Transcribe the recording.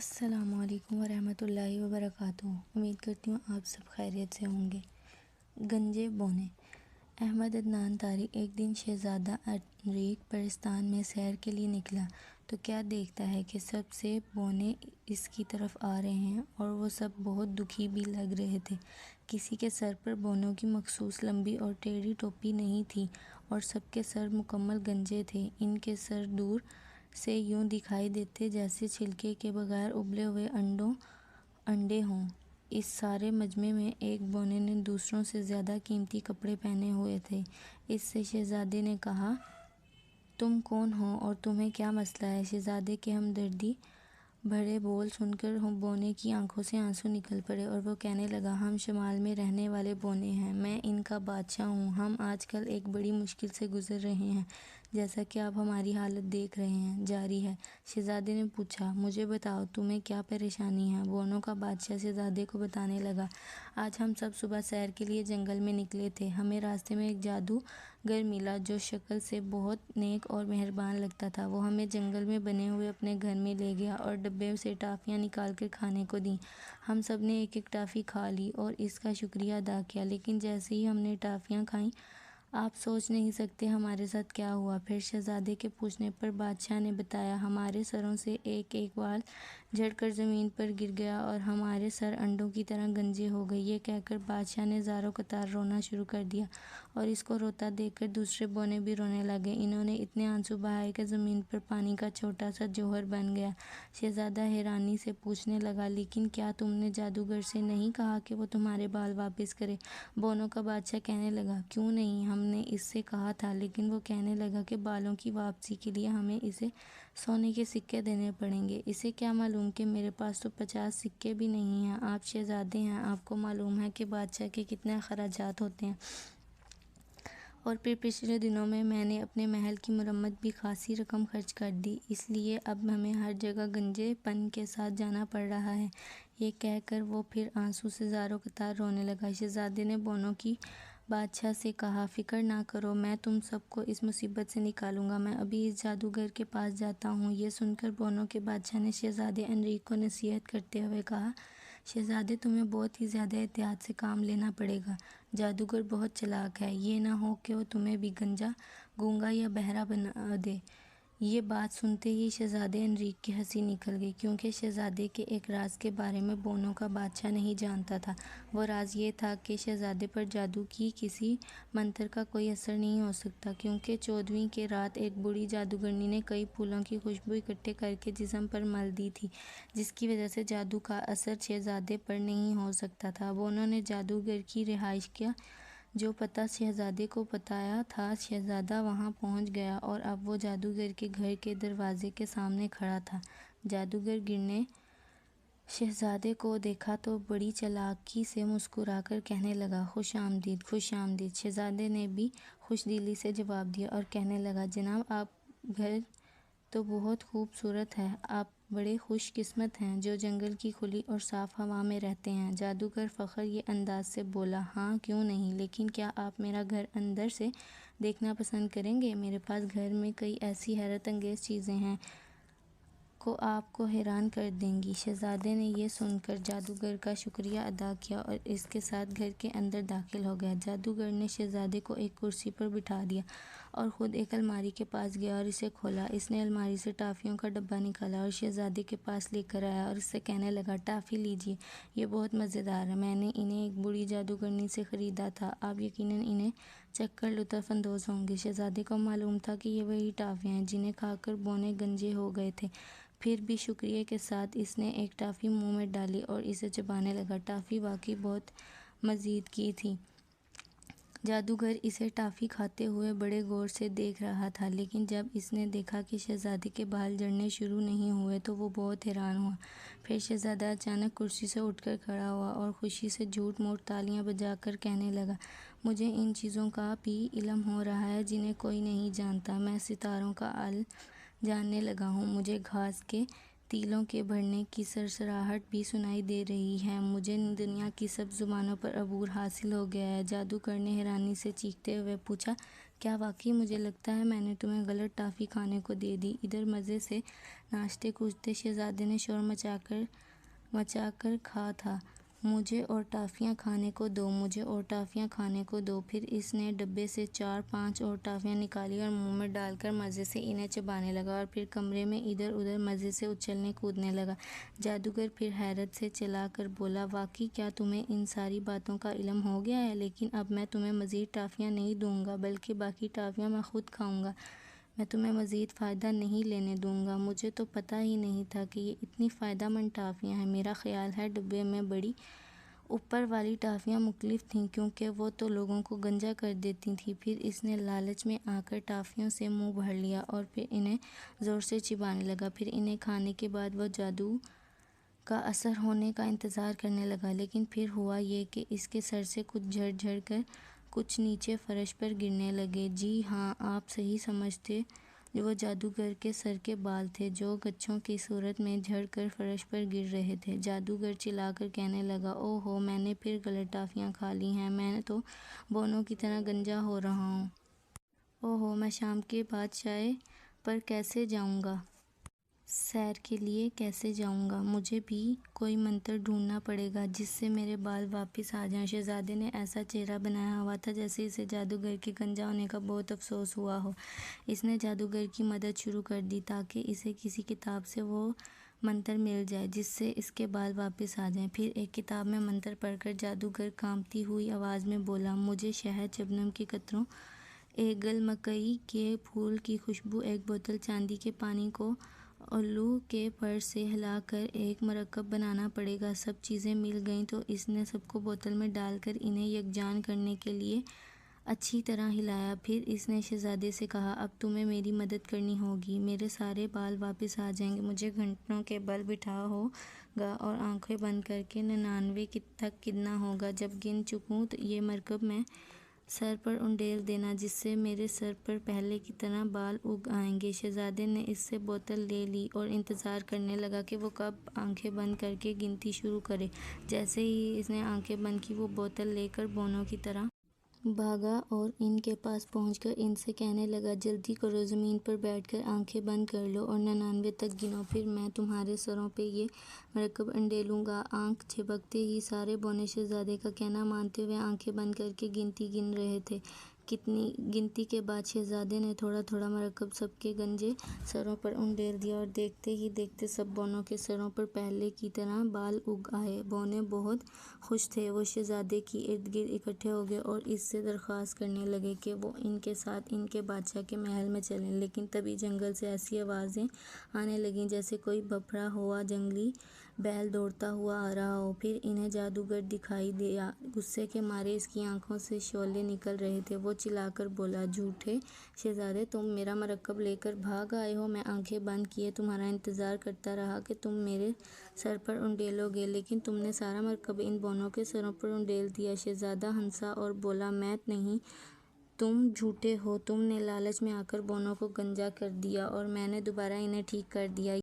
السلام علیکم ورحمۃ اللہ وبرکاتہ۔ امید کرتی ہوں آپ سب خیریت سے ہوں گے۔ گنجے بونے۔ احمد عدنان طاری ایک دن شہزادہ انریق پرستان میں سیر کے لیے نکلا تو کیا دیکھتا ہے کہ سب سے بونے اس کی طرف آ رہے ہیں اور وہ سب بہت دکھی بھی لگ رہے تھے۔ کسی کے سر پر بونوں کی مخصوص لمبی اور ٹیڑھی ٹوپی نہیں تھی اور سب کے سر مکمل گنجے تھے۔ ان کے سر دور سے یوں دکھائی دیتے جیسے چھلکے کے بغیر ابلے ہوئے انڈے ہوں۔ اس سارے مجمع میں ایک بونے نے دوسروں سے زیادہ قیمتی کپڑے پہنے ہوئے تھے۔ اس سے شہزادے نے کہا، تم کون ہو اور تمہیں کیا مسئلہ ہے؟ شہزادے کے ہمدردی بھرے بول سن کر بونے کی آنکھوں سے آنسو نکل پڑے اور وہ کہنے لگا، ہم شمال میں رہنے والے بونے ہیں، میں ان کا بادشاہ ہوں۔ ہم آج کل ایک بڑی مشکل سے گزر رہے ہیں، جیسا کہ آپ ہماری حالت دیکھ رہے ہیں۔ جاری ہے۔ شہزادے نے پوچھا، مجھے بتاؤ تمہیں کیا پریشانی ہے؟ بونوں کا بادشاہ شہزادے کو بتانے لگا، آج ہم سب صبح سیر کے لیے جنگل میں نکلے تھے۔ ہمیں راستے میں ایک جادوگر ملا جو شکل سے بہت نیک اور مہربان لگتا تھا۔ وہ ہمیں جنگل میں بنے ہوئے اپنے گھر میں لے گیا اور ڈبے سے ٹافیاں نکال کر کھانے کو دیں۔ ہم سب نے ایک ایک ٹافی کھا لی اور اس کا شکریہ ادا کیا، لیکن جیسے ہی ہم نے ٹافیاں کھائیں آپ سوچ نہیں سکتے ہمارے ساتھ کیا ہوا۔ پھر شہزادے کے پوچھنے پر بادشاہ نے بتایا، ہمارے سروں سے ایک ایک بال جھڑ کر زمین پر گر گیا اور ہمارے سر انڈوں کی طرح گنجے ہو گئے۔ یہ کہہ کر بادشاہ نے زاروں قطار رونا شروع کر دیا اور اس کو روتا دیکھ کر دوسرے بونے بھی رونے لگے۔ انہوں نے اتنے آنسو بہائے کہ زمین پر پانی کا چھوٹا سا جوہر بن گیا۔ شہزادہ حیرانی سے پوچھنے لگا، لیکن کیا تم نے جادوگر سے نہیں کہا کہ وہ تمہارے بال واپس کرے؟ بونوں کا بادشاہ کہنے لگا، کیوں نہیں، ہم نے اس سے کہا تھا، لیکن وہ کہنے لگا کہ بالوں کی واپسی کے لیے ہمیں اسے سونے کے سکے دینے پڑیں گے۔ اسے کیا معلوم کہ میرے پاس تو 50 سکے بھی نہیں ہیں۔ آپ شہزادے ہیں، آپ کو معلوم ہے کہ بادشاہ کے کتنے اخراجات ہوتے ہیں، اور پھر پچھلے دنوں میں نے اپنے محل کی مرمت بھی خاصی رقم خرچ کر دی، اس لیے اب ہمیں ہر جگہ گنجے پن کے ساتھ جانا پڑ رہا ہے۔ یہ کہہ کر وہ پھر آنسو سے زاروں قطار رونے لگا۔ شہزادے نے بونوں کی بادشاہ سے کہا، فکر نہ کرو، میں تم سب کو اس مصیبت سے نکالوں گا، میں ابھی اس جادوگر کے پاس جاتا ہوں۔ یہ سن کر بونوں کے بادشاہ نے شہزادے انریق کو نصیحت کرتے ہوئے کہا، شہزادے تمہیں بہت ہی زیادہ احتیاط سے کام لینا پڑے گا، جادوگر بہت چالاک ہے، یہ نہ ہو کہ وہ تمہیں بھی گنجا، گونگا یا بہرا بنا دے۔ یہ بات سنتے ہی شہزادے انریق کی ہنسی نکل گئی، کیونکہ شہزادے کے ایک راز کے بارے میں بونوں کا بادشاہ نہیں جانتا تھا۔ وہ راز یہ تھا کہ شہزادے پر جادو کی کسی منتر کا کوئی اثر نہیں ہو سکتا، کیونکہ 14ویں کی رات ایک بوڑھی جادوگرنی نے کئی پھولوں کی خوشبو اکٹھے کر کے جسم پر مل دی تھی، جس کی وجہ سے جادو کا اثر شہزادے پر نہیں ہو سکتا تھا۔ بونوں نے جادوگر کی رہائش کا جو پتہ شہزادے کو بتایا تھا، شہزادہ وہاں پہنچ گیا اور اب وہ جادوگر کے گھر کے دروازے کے سامنے کھڑا تھا۔ جادوگر نے شہزادے کو دیکھا تو بڑی چالاکی سے مسکرا کر کہنے لگا، خوش آمدید، خوش آمدید۔ شہزادے نے بھی خوش دلی سے جواب دیا اور کہنے لگا، جناب آپ گھر تو بہت خوبصورت ہے، آپ بڑے خوش قسمت ہیں جو جنگل کی کھلی اور صاف ہوا میں رہتے ہیں۔ جادوگر فخر یہ انداز سے بولا، ہاں کیوں نہیں، لیکن کیا آپ میرا گھر اندر سے دیکھنا پسند کریں گے؟ میرے پاس گھر میں کئی ایسی حیرت انگیز چیزیں ہیں کو آپ کو حیران کر دیں گی۔ شہزادے نے یہ سن کر جادوگر کا شکریہ ادا کیا اور اس کے ساتھ گھر کے اندر داخل ہو گیا۔ جادوگر نے شہزادے کو ایک کرسی پر بٹھا دیا اور خود ایک الماری کے پاس گیا اور اسے کھولا۔ اس نے الماری سے ٹافیوں کا ڈبہ نکالا اور شہزادے کے پاس لے کر آیا اور اس سے کہنے لگا، ٹافی لیجیے، یہ بہت مزیدار ہے، میں نے انہیں ایک بوڑھی جادوگرنی سے خریدا تھا، آپ یقیناً انہیں چکھ کر لطف اندوز ہوں گے۔ شہزادے کو معلوم تھا کہ یہ وہی ٹافیاں ہیں جنہیں کھا کر بونے گنجے ہو گئے تھے، پھر بھی شکریہ کے ساتھ اس نے ایک ٹافی منہ میں ڈالی اور اسے چبانے لگا۔ ٹافی واقعی بہت مزید کی تھی۔ جادوگر اسے ٹافی کھاتے ہوئے بڑے غور سے دیکھ رہا تھا، لیکن جب اس نے دیکھا کہ شہزادے کے بال جھڑنے شروع نہیں ہوئے تو وہ بہت حیران ہوا۔ پھر شہزادہ اچانک کرسی سے اٹھ کر کھڑا ہوا اور خوشی سے جھوٹ موٹ تالیاں بجا کر کہنے لگا، مجھے ان چیزوں کا بھی علم ہو رہا ہے جنہیں کوئی نہیں جانتا، میں ستاروں کا علم جاننے لگا ہوں، مجھے گھاس کے تیلوں کے بڑھنے کی سرسراہٹ بھی سنائی دے رہی ہے، مجھے دنیا کی سب زبانوں پر عبور حاصل ہو گیا ہے۔ جادوگر نے حیرانی سے چیختے ہوئے پوچھا، کیا واقعی مجھے لگتا ہے میں نے تمہیں غلط ٹافی کھانے کو دے دی؟ ادھر مزے سے ناچتے کودتے شہزادے نے شور مچا کر کہا تھا، مجھے اور ٹافیاں کھانے کو دو، مجھے اور ٹافیاں کھانے کو دو۔ پھر اس نے ڈبے سے 4-5 اور ٹافیاں نکالی اور منہ میں ڈال کر مزے سے انہیں چبانے لگا اور پھر کمرے میں ادھر ادھر مزے سے اچھلنے کودنے لگا۔ جادوگر پھر حیرت سے چلا کر بولا، واقعی کیا تمہیں ان ساری باتوں کا علم ہو گیا ہے؟ لیکن اب میں تمہیں مزید ٹافیاں نہیں دوں گا، بلکہ باقی ٹافیاں میں خود کھاؤں گا۔ میں تمہیں مزید فائدہ نہیں لینے دوں گا۔ مجھے تو پتہ ہی نہیں تھا کہ یہ اتنی فائدہ مند ٹافیاں ہیں۔ میرا خیال ہے ڈبے میں بڑی اوپر والی ٹافیاں مختلف تھیں، کیونکہ وہ تو لوگوں کو گنجا کر دیتی تھیں۔ پھر اس نے لالچ میں آ کر ٹافیوں سے منہ بھر لیا اور پھر انہیں زور سے چبانے لگا۔ پھر انہیں کھانے کے بعد وہ جادو کا اثر ہونے کا انتظار کرنے لگا، لیکن پھر ہوا یہ کہ اس کے سر سے کچھ جھڑ جھڑ کر کچھ نیچے فرش پر گرنے لگے۔ جی ہاں، آپ صحیح سمجھتے، وہ جادوگر کے سر کے بال تھے جو گچھوں کی صورت میں جھڑ کر فرش پر گر رہے تھے۔ جادوگر چلا کر کہنے لگا، اوہ ہو، میں نے پھر غلط ٹافیاں کھا لی ہیں، میں تو بونوں کی طرح گنجا ہو رہا ہوں۔ اوہ ہو، میں شام کے بعد چائے پر کیسے جاؤں گا؟ سیر کے لیے کیسے جاؤں گا؟ مجھے بھی کوئی منتر ڈھونڈنا پڑے گا جس سے میرے بال واپس آ جائیں۔ شہزادے نے ایسا چہرہ بنایا ہوا تھا جیسے اسے جادوگر کے گنجا ہونے کا بہت افسوس ہوا ہو۔ اس نے جادوگر کی مدد شروع کر دی تاکہ اسے کسی کتاب سے وہ منتر مل جائے جس سے اس کے بال واپس آ جائیں۔ پھر ایک کتاب میں منتر پڑھ کر جادوگر کانپتی ہوئی آواز میں بولا، مجھے شہد، شبنم کے قطروں، ایک گل مکئی کے پھول کی خوشبو، ایک بوتل چاندی کے پانی کو الو کے پر سے ہلا کر ایک مرکب بنانا پڑے گا۔ سب چیزیں مل گئیں تو اس نے سب کو بوتل میں ڈال کر انہیں یکجان کرنے کے لیے اچھی طرح ہلایا۔ پھر اس نے شہزادے سے کہا، اب تمہیں میری مدد کرنی ہوگی، میرے سارے بال واپس آ جائیں گے، مجھے گھٹنوں کے بل بٹھا ہوگا اور آنکھیں بند کر کے 99 تک گننا ہوگا۔ جب گن چکوں تو یہ مرکب میں سر پر انڈیل دینا، جس سے میرے سر پر پہلے کی طرح بال اگ آئیں گے۔ شہزادے نے اس سے بوتل لے لی اور انتظار کرنے لگا کہ وہ کب آنکھیں بند کر کے گنتی شروع کرے۔ جیسے ہی اس نے آنکھیں بند کی، وہ بوتل لے کر بونوں کی طرح بھاگا اور ان کے پاس پہنچ کر ان سے کہنے لگا، جلدی کرو، زمین پر بیٹھ کر آنکھیں بند کر لو اور 99 تک گنو، پھر میں تمہارے سروں پہ یہ مرکب انڈیلوں گا۔ آنکھ جھپکتے ہی سارے بونے شہزادے کا کہنا مانتے ہوئے آنکھیں بند کر کے گنتی گن رہے تھے۔ گنتی کے بعد شہزادے نے تھوڑا تھوڑا مرکب سب کے گنجے سروں پر انڈیل دیا اور دیکھتے ہی دیکھتے سب بونوں کے سروں پر پہلے کی طرح بال اگ آئے۔ بونے بہت خوش تھے، وہ شہزادے کے ارد گرد اکٹھے ہو گئے اور اس سے درخواست کرنے لگے کہ وہ ان کے ساتھ ان کے بادشاہ کے محل میں چلیں۔ لیکن تبھی جنگل سے ایسی آوازیں آنے لگیں جیسے کوئی بپھرا ہوا جنگلی بیل دوڑتا ہوا آ رہا ہو۔ پھر انہیں جادوگر دکھائی دیا، غصے کے مارے اس کی آنکھوں سے شعلے نکل رہے تھے۔ وہ چلا کر بولا، جھوٹے شہزادے، تم میرا مرکب لے کر بھاگ آئے ہو، میں آنکھیں بند کیے تمہارا انتظار کرتا رہا کہ تم میرے سر پر انڈیلو گے، لیکن تم نے سارا مرکب ان بونوں کے سروں پر انڈیل دیا۔ شہزادہ ہنسا اور بولا، میں نہیں، تم جھوٹے ہو، تم نے لالچ میں آ کر بونوں کو گنجا کر دیا اور میں نے دوبارہ انہیں ٹھیک کر دیا۔